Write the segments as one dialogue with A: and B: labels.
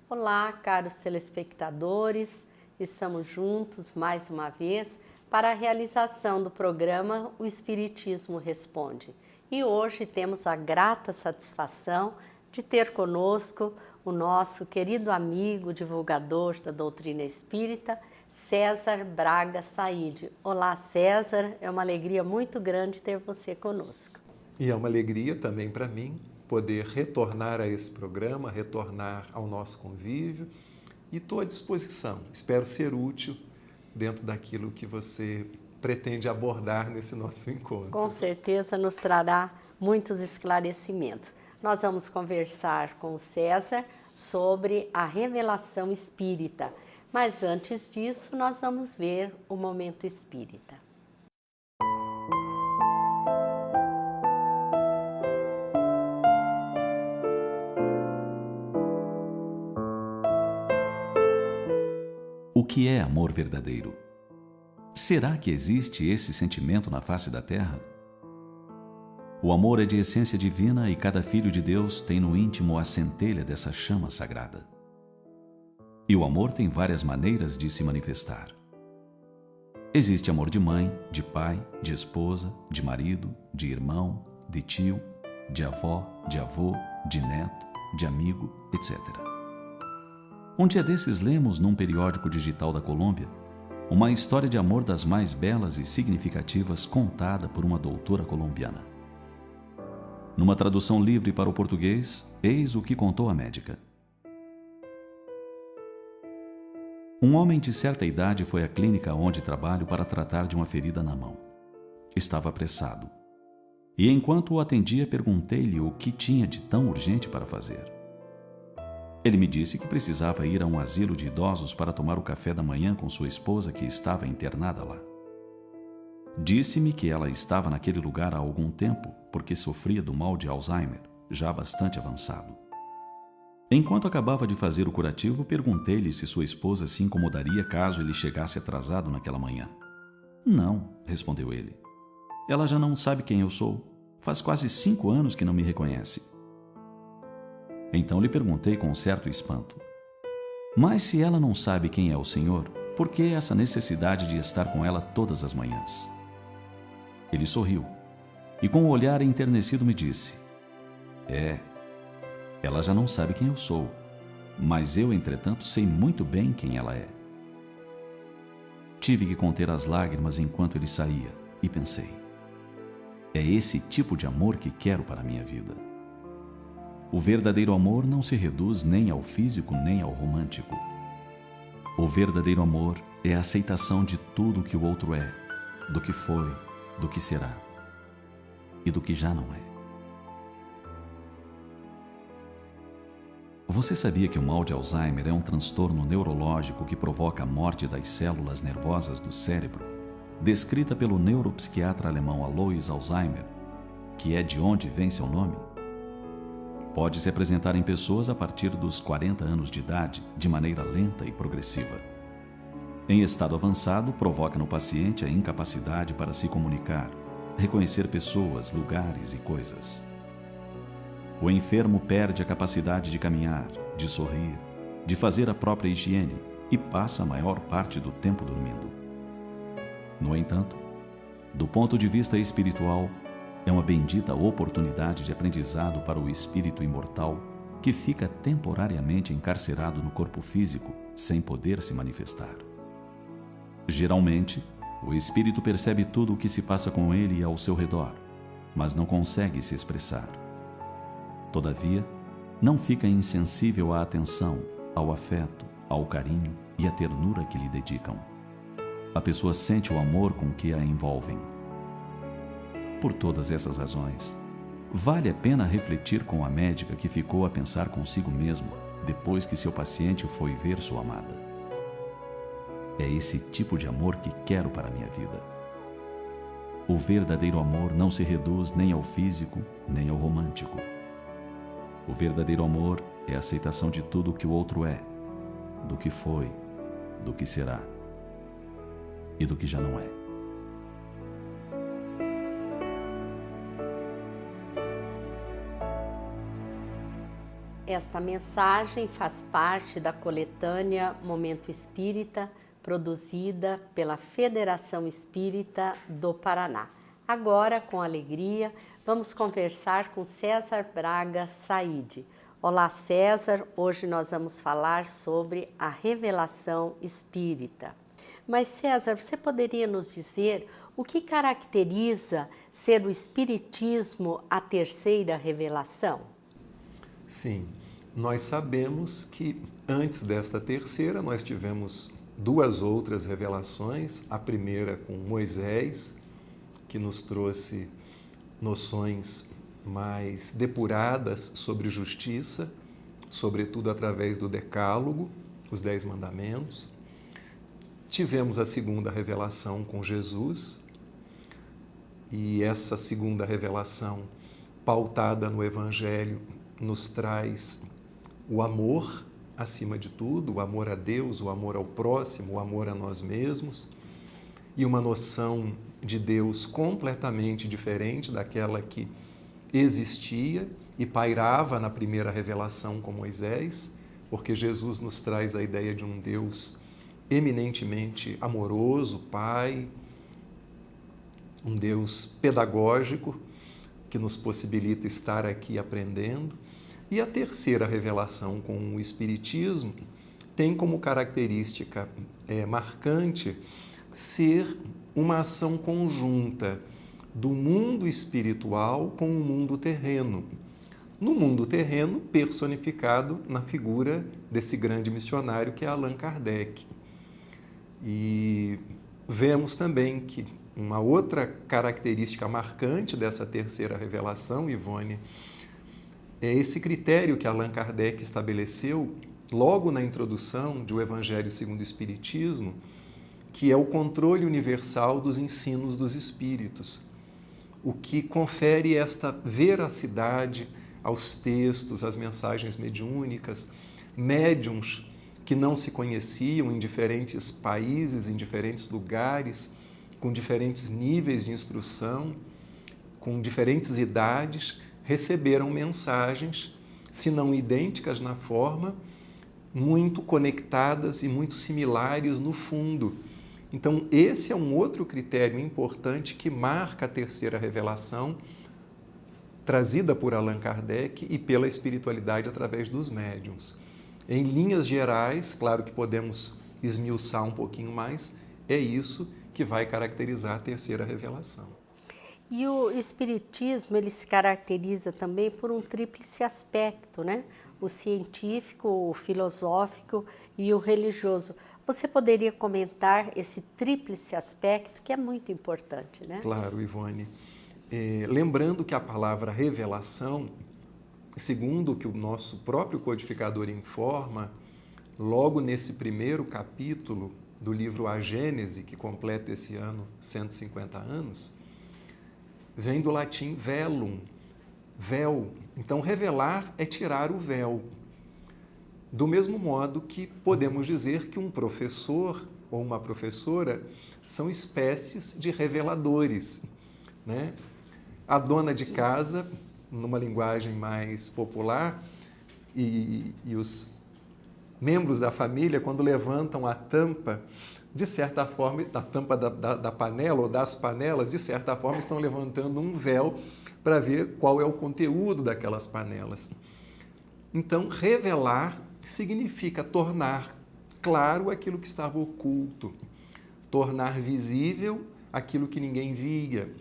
A: Olá, caros telespectadores, estamos juntos mais uma vez para a realização do programa O Espiritismo Responde. E hoje temos a grata satisfação de ter conosco o nosso querido amigo, divulgador da doutrina espírita, César Braga Saide. Olá, César, é uma alegria muito grande ter você conosco.
B: E é uma alegria também para mim poder retornar a esse programa, retornar ao nosso convívio e estou à disposição. Espero ser útil dentro daquilo que você pretende abordar nesse nosso encontro.
A: Com certeza nos trará muitos esclarecimentos. Nós vamos conversar com o César sobre a revelação espírita, mas antes disso nós vamos ver o Momento Espírita.
C: O que é amor verdadeiro? Será que existe esse sentimento na face da terra? O amor é de essência divina e cada filho de Deus tem no íntimo a centelha dessa chama sagrada. E o amor tem várias maneiras de se manifestar. Existe amor de mãe, de pai, de esposa, de marido, de irmão, de tio, de avó, de avô, de neto, de amigo, etc. Um dia desses lemos num periódico digital da Colômbia uma história de amor das mais belas e significativas contada por uma doutora colombiana. Numa tradução livre para o português, eis o que contou a médica. Um homem de certa idade foi à clínica onde trabalho para tratar de uma ferida na mão. Estava apressado. E enquanto o atendia, perguntei-lhe o que tinha de tão urgente para fazer. Ele me disse que precisava ir a um asilo de idosos para tomar o café da manhã com sua esposa que estava internada lá. Disse-me que ela estava naquele lugar há algum tempo porque sofria do mal de Alzheimer, já bastante avançado. Enquanto acabava de fazer o curativo, perguntei-lhe se sua esposa se incomodaria caso ele chegasse atrasado naquela manhã. Não, respondeu ele. Ela já não sabe quem eu sou. Faz quase 5 anos que não me reconhece. Então lhe perguntei com certo espanto: mas se ela não sabe quem é o Senhor, por que essa necessidade de estar com ela todas as manhãs? Ele sorriu e com o olhar enternecido me disse: ela já não sabe quem eu sou, mas eu, entretanto, sei muito bem quem ela é. Tive que conter as lágrimas enquanto ele saía e pensei: é esse tipo de amor que quero para a minha vida. O verdadeiro amor não se reduz nem ao físico nem ao romântico. O verdadeiro amor é a aceitação de tudo que o outro é, do que foi, do que será e do que já não é. Você sabia que o mal de Alzheimer é um transtorno neurológico que provoca a morte das células nervosas do cérebro, descrita pelo neuropsiquiatra alemão Alois Alzheimer, que é de onde vem seu nome? Pode se apresentar em pessoas a partir dos 40 anos de idade, de maneira lenta e progressiva. Em estado avançado, provoca no paciente a incapacidade para se comunicar, reconhecer pessoas, lugares e coisas. O enfermo perde a capacidade de caminhar, de sorrir, de fazer a própria higiene e passa a maior parte do tempo dormindo. No entanto, do ponto de vista espiritual, é uma bendita oportunidade de aprendizado para o espírito imortal que fica temporariamente encarcerado no corpo físico, sem poder se manifestar. Geralmente, o espírito percebe tudo o que se passa com ele e ao seu redor, mas não consegue se expressar. Todavia, não fica insensível à atenção, ao afeto, ao carinho e à ternura que lhe dedicam. A pessoa sente o amor com que a envolvem. Por todas essas razões, vale a pena refletir com a médica que ficou a pensar consigo mesma depois que seu paciente foi ver sua amada. É esse tipo de amor que quero para a minha vida. O verdadeiro amor não se reduz nem ao físico, nem ao romântico. O verdadeiro amor é a aceitação de tudo o que o outro é, do que foi, do que será e do que já não é.
A: Esta mensagem faz parte da coletânea Momento Espírita, produzida pela Federação Espírita do Paraná. Agora, com alegria, vamos conversar com César Braga Saide. Olá, César. Hoje nós vamos falar sobre a revelação espírita. Mas, César, você poderia nos dizer o que caracteriza ser o Espiritismo a terceira revelação?
B: Sim, nós sabemos que antes desta terceira nós tivemos duas outras revelações. A primeira com Moisés, que nos trouxe noções mais depuradas sobre justiça, sobretudo através do Decálogo, os 10 Mandamentos. Tivemos a segunda revelação com Jesus, e essa segunda revelação, pautada no Evangelho, nos traz o amor acima de tudo, o amor a Deus, o amor ao próximo, o amor a nós mesmos, e uma noção de Deus completamente diferente daquela que existia e pairava na primeira revelação com Moisés, porque Jesus nos traz a ideia de um Deus eminentemente amoroso, Pai, um Deus pedagógico que nos possibilita estar aqui aprendendo. E a terceira revelação com o Espiritismo tem como característica marcante ser uma ação conjunta do mundo espiritual com o mundo terreno. No mundo terreno, personificado na figura desse grande missionário que é Allan Kardec. E vemos também que uma outra característica marcante dessa terceira revelação, Ivone, é esse critério que Allan Kardec estabeleceu logo na introdução de O Evangelho segundo o Espiritismo, que é o controle universal dos ensinos dos espíritos, o que confere esta veracidade aos textos, às mensagens mediúnicas, médiuns que não se conheciam em diferentes países, em diferentes lugares, com diferentes níveis de instrução, com diferentes idades, receberam mensagens, se não idênticas na forma, muito conectadas e muito similares no fundo. Então, esse é um outro critério importante que marca a terceira revelação, trazida por Allan Kardec e pela espiritualidade através dos médiuns. Em linhas gerais, claro que podemos esmiuçar um pouquinho mais, é isso que vai caracterizar a terceira revelação.
A: E o Espiritismo, ele se caracteriza também por um tríplice aspecto, né? O científico, o filosófico e o religioso. Você poderia comentar esse tríplice aspecto que é muito importante, né?
B: Claro, Ivone. Lembrando que a palavra revelação, segundo o que o nosso próprio codificador informa, logo nesse primeiro capítulo do livro A Gênese, que completa esse ano 150 anos, vem do latim velum, véu. Então, revelar é tirar o véu. Do mesmo modo que podemos dizer que um professor ou uma professora são espécies de reveladores, né? A dona de casa, numa linguagem mais popular, e os membros da família, quando levantam a tampa, de certa forma, a tampa da panela ou das panelas, de certa forma, estão levantando um véu para ver qual é o conteúdo daquelas panelas. Então, revelar significa tornar claro aquilo que estava oculto, tornar visível aquilo que ninguém via.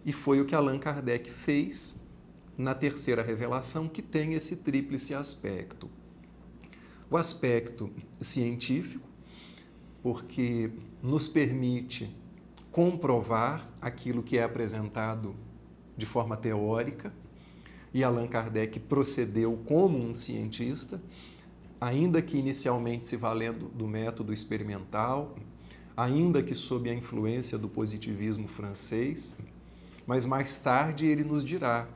B: E foi o que Allan Kardec fez na terceira revelação, que tem esse tríplice aspecto. O aspecto científico, porque nos permite comprovar aquilo que é apresentado de forma teórica, e Allan Kardec procedeu como um cientista, ainda que inicialmente se valendo do método experimental, ainda que sob a influência do positivismo francês, mas mais tarde ele nos dirá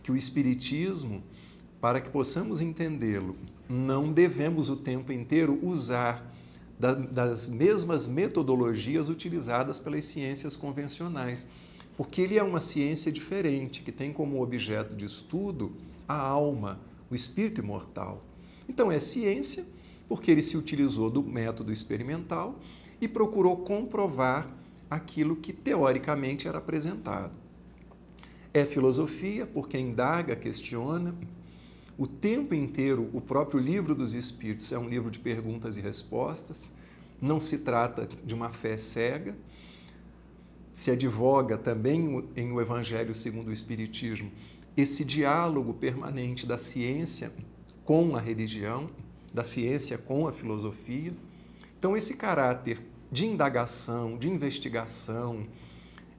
B: que o Espiritismo, para que possamos entendê-lo, não devemos o tempo inteiro usar das mesmas metodologias utilizadas pelas ciências convencionais, porque ele é uma ciência diferente, que tem como objeto de estudo a alma, o espírito imortal. Então é ciência, porque ele se utilizou do método experimental e procurou comprovar aquilo que teoricamente era apresentado. É filosofia, porque indaga, questiona. O tempo inteiro, o próprio livro dos Espíritos é um livro de perguntas e respostas. Não se trata de uma fé cega. Se advoga também em O Evangelho segundo o Espiritismo esse diálogo permanente da ciência com a religião, da ciência com a filosofia. Então, esse caráter de indagação, de investigação,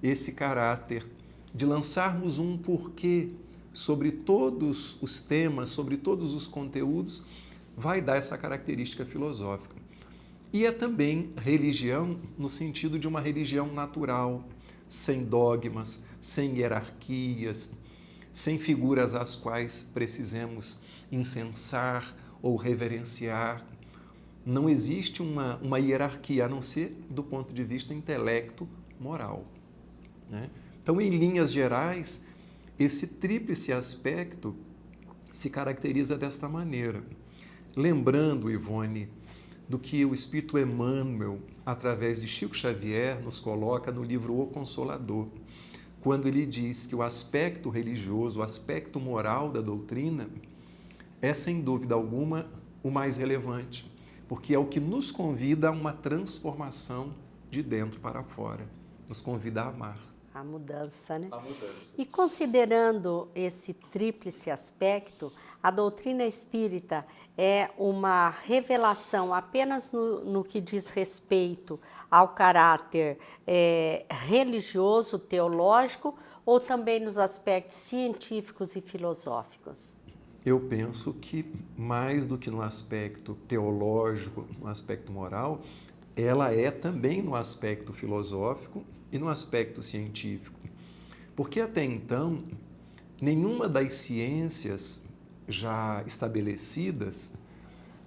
B: esse caráter de lançarmos um porquê sobre todos os temas, sobre todos os conteúdos, vai dar essa característica filosófica. E é também religião no sentido de uma religião natural, sem dogmas, sem hierarquias, sem figuras às quais precisemos incensar ou reverenciar. Não existe uma hierarquia, a não ser do ponto de vista intelecto-moral, né? Então, em linhas gerais, esse tríplice aspecto se caracteriza desta maneira. Lembrando, Ivone, do que o Espírito Emmanuel, através de Chico Xavier, nos coloca no livro O Consolador, quando ele diz que o aspecto religioso, o aspecto moral da doutrina, é, sem dúvida alguma, o mais relevante, porque é o que nos convida a uma transformação de dentro para fora, nos convida a amar.
A: A mudança, né?
B: A mudança.
A: E considerando esse tríplice aspecto, a doutrina espírita é uma revelação apenas no que diz respeito ao caráter religioso, teológico, ou também nos aspectos científicos e filosóficos?
B: Eu penso que, mais do que no aspecto teológico, no aspecto moral, ela é também no aspecto filosófico e no aspecto científico. Porque até então, nenhuma das ciências já estabelecidas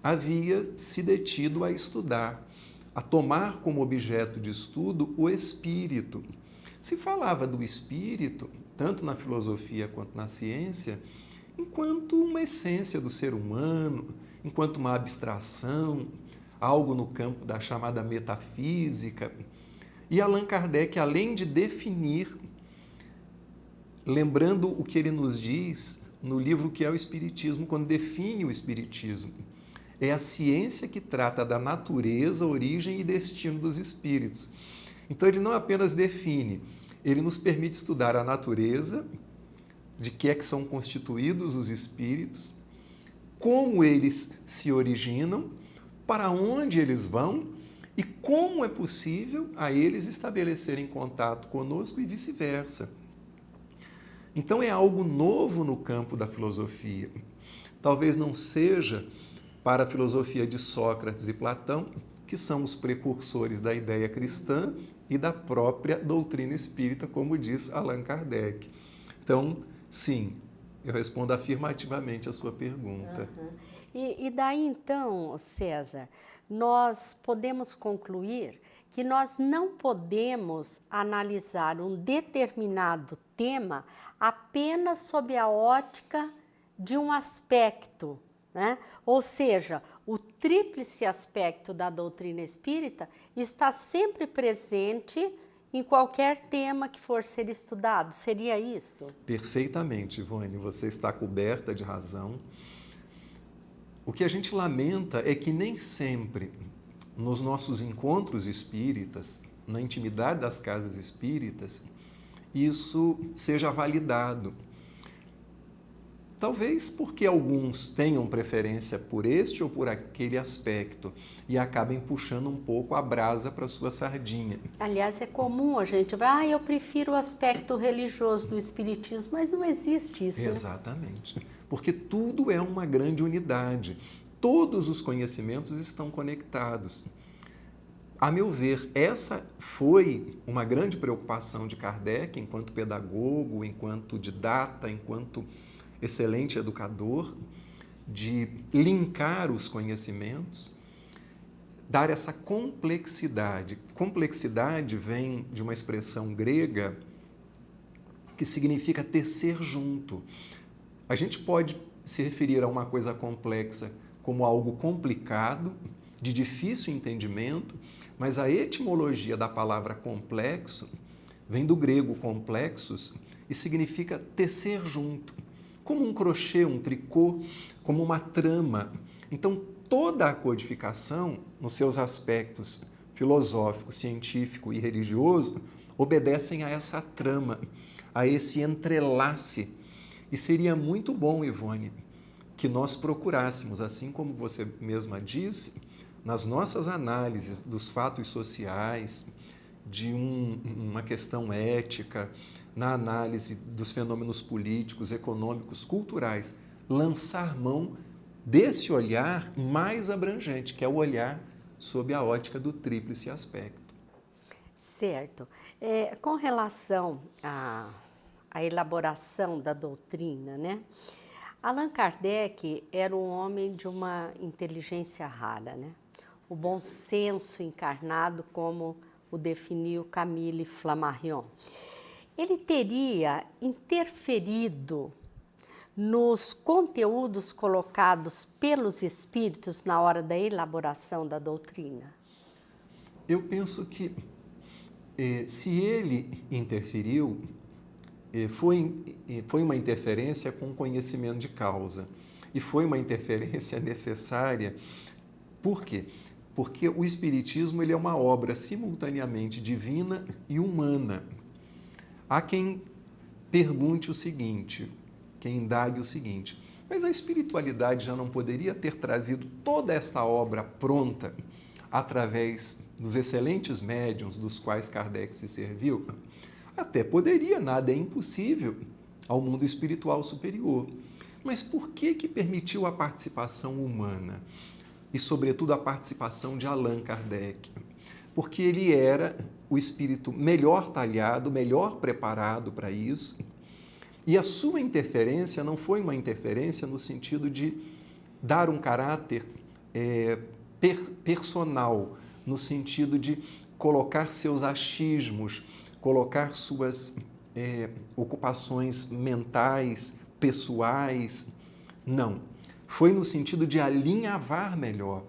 B: havia se detido a estudar, a tomar como objeto de estudo o espírito. Se falava do espírito, tanto na filosofia quanto na ciência, enquanto uma essência do ser humano, enquanto uma abstração, algo no campo da chamada metafísica. E Allan Kardec, além de definir, lembrando o que ele nos diz no livro que é o Espiritismo, quando define o Espiritismo, é a ciência que trata da natureza, origem e destino dos espíritos. Então ele não apenas define, ele nos permite estudar a natureza, de que é que são constituídos os espíritos, como eles se originam, para onde eles vão e como é possível a eles estabelecerem contato conosco e vice-versa. Então é algo novo no campo da filosofia. Talvez não seja para a filosofia de Sócrates e Platão, que são os precursores da ideia cristã e da própria doutrina espírita, como diz Allan Kardec. Então, sim, eu respondo afirmativamente a sua pergunta.
A: E daí então, César, nós podemos concluir que nós não podemos analisar um determinado tema apenas sob a ótica de um aspecto, né? Ou seja, o tríplice aspecto da doutrina espírita está sempre presente em qualquer tema que for ser estudado. Seria isso?
B: Perfeitamente, Ivone, você está coberta de razão. O que a gente lamenta é que nem sempre nos nossos encontros espíritas, na intimidade das casas espíritas, isso seja validado. Talvez porque alguns tenham preferência por este ou por aquele aspecto e acabem puxando um pouco a brasa para sua sardinha.
A: Aliás, é comum a gente vai, eu prefiro o aspecto religioso do espiritismo, mas não existe isso.
B: Exatamente. Né? Porque tudo é uma grande unidade. Todos os conhecimentos estão conectados. A meu ver, essa foi uma grande preocupação de Kardec enquanto pedagogo, enquanto didata, enquanto excelente educador, de linkar os conhecimentos, dar essa complexidade. Complexidade vem de uma expressão grega que significa tecer junto. A gente pode se referir a uma coisa complexa como algo complicado, de difícil entendimento, mas a etimologia da palavra complexo vem do grego complexos e significa tecer junto, como um crochê, um tricô, como uma trama. Então, toda a codificação, nos seus aspectos filosófico, científico e religioso, obedecem a essa trama, a esse entrelace. E seria muito bom, Ivone, que nós procurássemos, assim como você mesma disse, nas nossas análises dos fatos sociais, de uma questão ética, na análise dos fenômenos políticos, econômicos, culturais, lançar mão desse olhar mais abrangente, que é o olhar sob a ótica do tríplice aspecto.
A: Certo. Com relação à elaboração da doutrina, né? Allan Kardec era um homem de uma inteligência rara, né? O bom senso encarnado, como o definiu Camille Flammarion. Ele teria interferido nos conteúdos colocados pelos espíritos na hora da elaboração da doutrina?
B: Eu penso que se ele interferiu, foi uma interferência com conhecimento de causa. E foi uma interferência necessária. Por quê? Porque o Espiritismo ele é uma obra simultaneamente divina e humana. Há quem pergunte o seguinte, quem indague o seguinte, mas a espiritualidade já não poderia ter trazido toda esta obra pronta através dos excelentes médiuns dos quais Kardec se serviu? Até poderia, nada é impossível ao mundo espiritual superior. Mas por que permitiu a participação humana? E, sobretudo, a participação de Allan Kardec? Porque ele era o espírito melhor talhado, melhor preparado para isso. E a sua interferência não foi uma interferência no sentido de dar um caráter personal, no sentido de colocar seus achismos, colocar suas ocupações mentais, pessoais. Não. Foi no sentido de alinhavar melhor.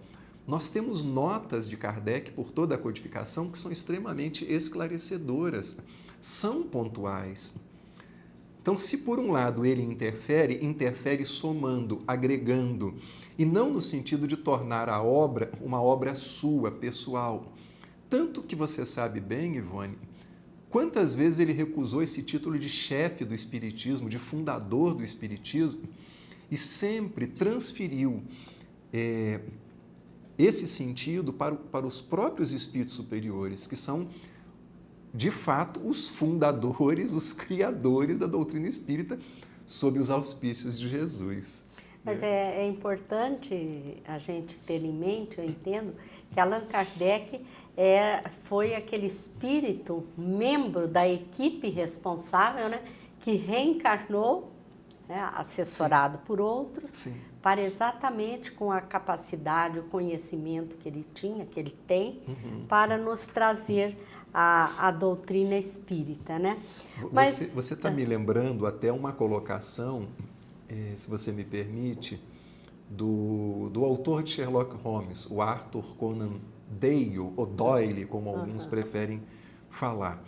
B: Nós temos notas de Kardec por toda a codificação que são extremamente esclarecedoras, são pontuais. Então, se por um lado ele interfere somando, agregando, e não no sentido de tornar a obra uma obra sua, pessoal. Tanto que você sabe bem, Ivone, quantas vezes ele recusou esse título de chefe do Espiritismo, de fundador do Espiritismo, e sempre transferiu esse sentido para os próprios espíritos superiores, que são, de fato, os fundadores, os criadores da doutrina espírita, sob os auspícios de Jesus.
A: Mas é importante a gente ter em mente, eu entendo, que Allan Kardec foi aquele espírito, membro da equipe responsável, né, que reencarnou, né, assessorado por outros,
B: Sim.
A: para exatamente com a capacidade, o conhecimento que ele tinha, que ele tem, para nos trazer a doutrina espírita, né?
B: Mas você está me lembrando até uma colocação, se você me permite, do autor de Sherlock Holmes, o Arthur Conan Doyle, ou Doyle, como alguns preferem falar.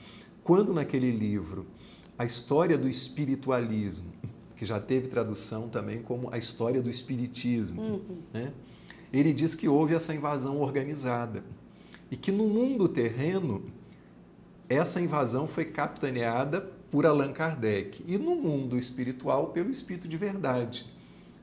B: Quando naquele livro, A História do Espiritualismo, que já teve tradução também como A História do Espiritismo, né? Ele diz que houve essa invasão organizada e que no mundo terreno essa invasão foi capitaneada por Allan Kardec e no mundo espiritual pelo Espírito de Verdade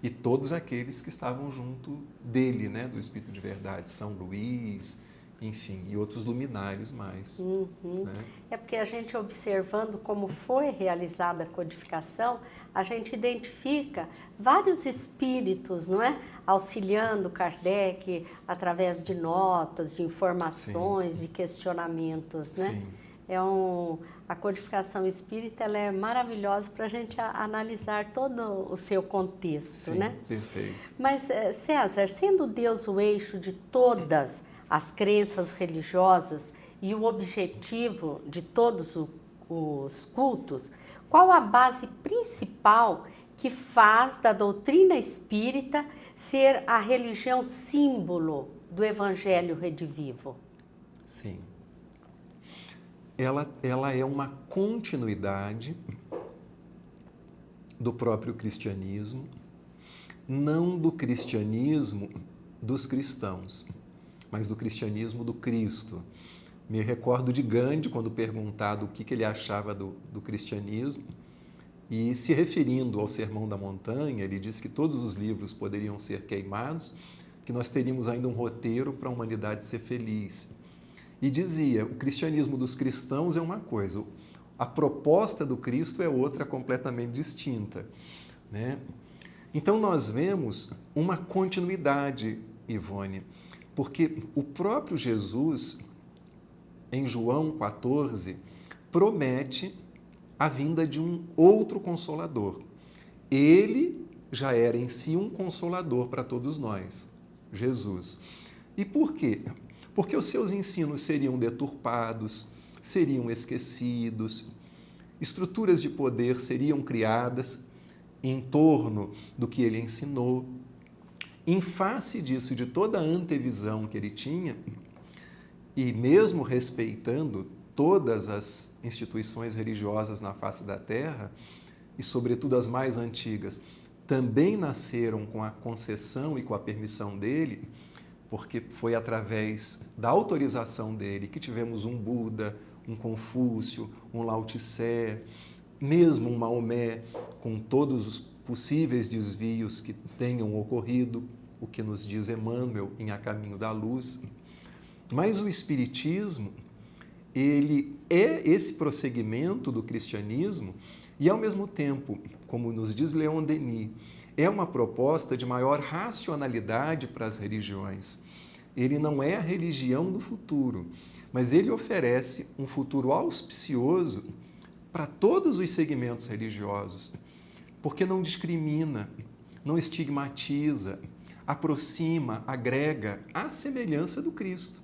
B: e todos aqueles que estavam junto dele, né, do Espírito de Verdade, São Luís, enfim, e outros luminares mais. Né?
A: É porque a gente observando como foi realizada a codificação, a gente identifica vários espíritos, não é? Auxiliando Kardec através de notas, de informações, de questionamentos, né?
B: Sim.
A: A codificação espírita ela é maravilhosa para a gente analisar todo o seu contexto,
B: Sim,
A: né?
B: Perfeito.
A: Mas, César, sendo Deus o eixo de todas as crenças religiosas e o objetivo de todos os cultos, qual a base principal que faz da doutrina espírita ser a religião símbolo do Evangelho redivivo?
B: Sim. Ela é uma continuidade do próprio cristianismo, não do cristianismo dos cristãos, mas do cristianismo do Cristo. Me recordo de Gandhi, quando perguntado o que ele achava do cristianismo, e se referindo ao Sermão da Montanha, ele disse que todos os livros poderiam ser queimados, que nós teríamos ainda um roteiro para a humanidade ser feliz. E dizia, o cristianismo dos cristãos é uma coisa, a proposta do Cristo é outra completamente distinta, né? Então nós vemos uma continuidade, Ivone, porque o próprio Jesus, em João 14, promete a vinda de um outro Consolador. Ele já era em si um Consolador para todos nós, Jesus. E por quê? Porque os seus ensinos seriam deturpados, seriam esquecidos, estruturas de poder seriam criadas em torno do que ele ensinou. Em face disso, de toda a antevisão que ele tinha, e mesmo respeitando todas as instituições religiosas na face da Terra, e sobretudo as mais antigas, também nasceram com a concessão e com a permissão dele, porque foi através da autorização dele que tivemos um Buda, um Confúcio, um Lao Tse, mesmo um Maomé, com todos os possíveis desvios que tenham ocorrido, o que nos diz Emmanuel em A Caminho da Luz. Mas o Espiritismo, ele é esse prosseguimento do cristianismo e, ao mesmo tempo, como nos diz Leon Denis, é uma proposta de maior racionalidade para as religiões. Ele não é a religião do futuro, mas ele oferece um futuro auspicioso para todos os segmentos religiosos, porque não discrimina, não estigmatiza, aproxima, agrega à semelhança do Cristo,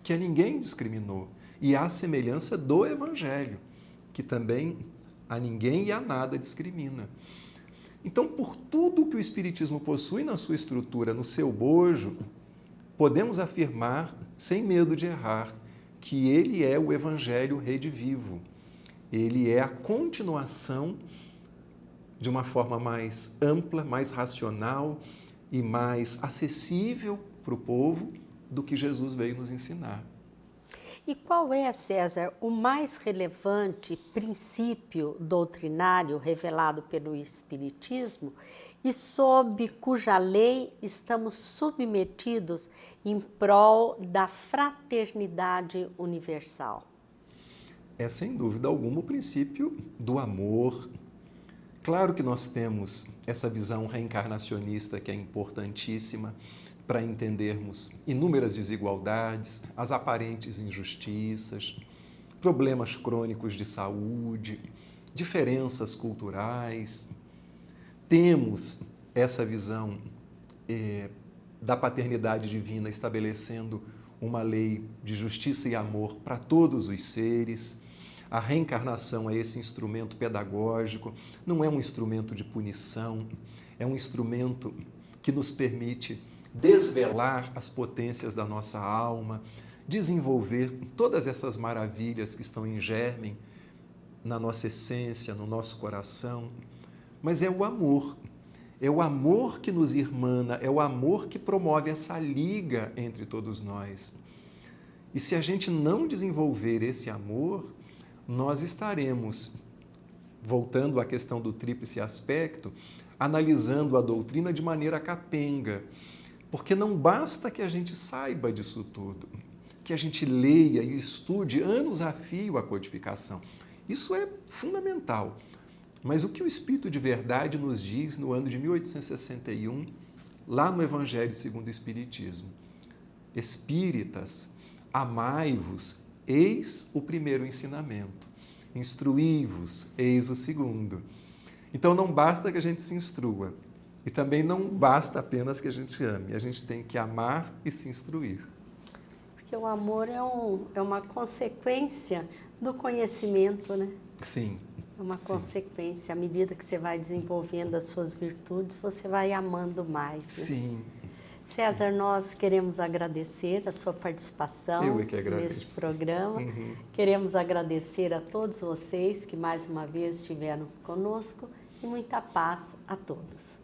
B: que a ninguém discriminou, e à semelhança do Evangelho, que também a ninguém e a nada discrimina. Então, por tudo que o Espiritismo possui na sua estrutura, no seu bojo, podemos afirmar, sem medo de errar, que ele é o Evangelho redivivo. Ele é a continuação de uma forma mais ampla, mais racional e mais acessível para o povo do que Jesus veio nos ensinar.
A: E qual é, César, o mais relevante princípio doutrinário revelado pelo Espiritismo e sob cuja lei estamos submetidos em prol da fraternidade universal?
B: É, sem dúvida alguma, o princípio do amor. Claro que nós temos essa visão reencarnacionista que é importantíssima para entendermos inúmeras desigualdades, as aparentes injustiças, problemas crônicos de saúde, diferenças culturais. Temos essa visão da paternidade divina estabelecendo uma lei de justiça e amor para todos os seres. A reencarnação é esse instrumento pedagógico, não é um instrumento de punição, é um instrumento que nos permite desvelar as potências da nossa alma, desenvolver todas essas maravilhas que estão em germe na nossa essência, no nosso coração. Mas é o amor que nos irmana, é o amor que promove essa liga entre todos nós. E se a gente não desenvolver esse amor, nós estaremos, voltando à questão do tríplice aspecto, analisando a doutrina de maneira capenga, porque não basta que a gente saiba disso tudo, que a gente leia e estude anos a fio a codificação. Isso é fundamental. Mas o que o Espírito de Verdade nos diz no ano de 1861, lá no Evangelho segundo o Espiritismo? Espíritas, amai-vos, eis o primeiro ensinamento. Instruí-vos, eis o segundo. Então não basta que a gente se instrua. E também não basta apenas que a gente ame. A gente tem que amar e se instruir.
A: Porque o amor é uma consequência do conhecimento, né?
B: Sim.
A: É uma
B: Sim.
A: consequência. À medida que você vai desenvolvendo as suas virtudes, você vai amando mais. Né?
B: Sim.
A: César, nós queremos agradecer a sua participação
B: Eu é que agradeço.
A: neste programa.
B: Uhum.
A: Queremos agradecer a todos vocês que mais uma vez estiveram conosco e muita paz a todos.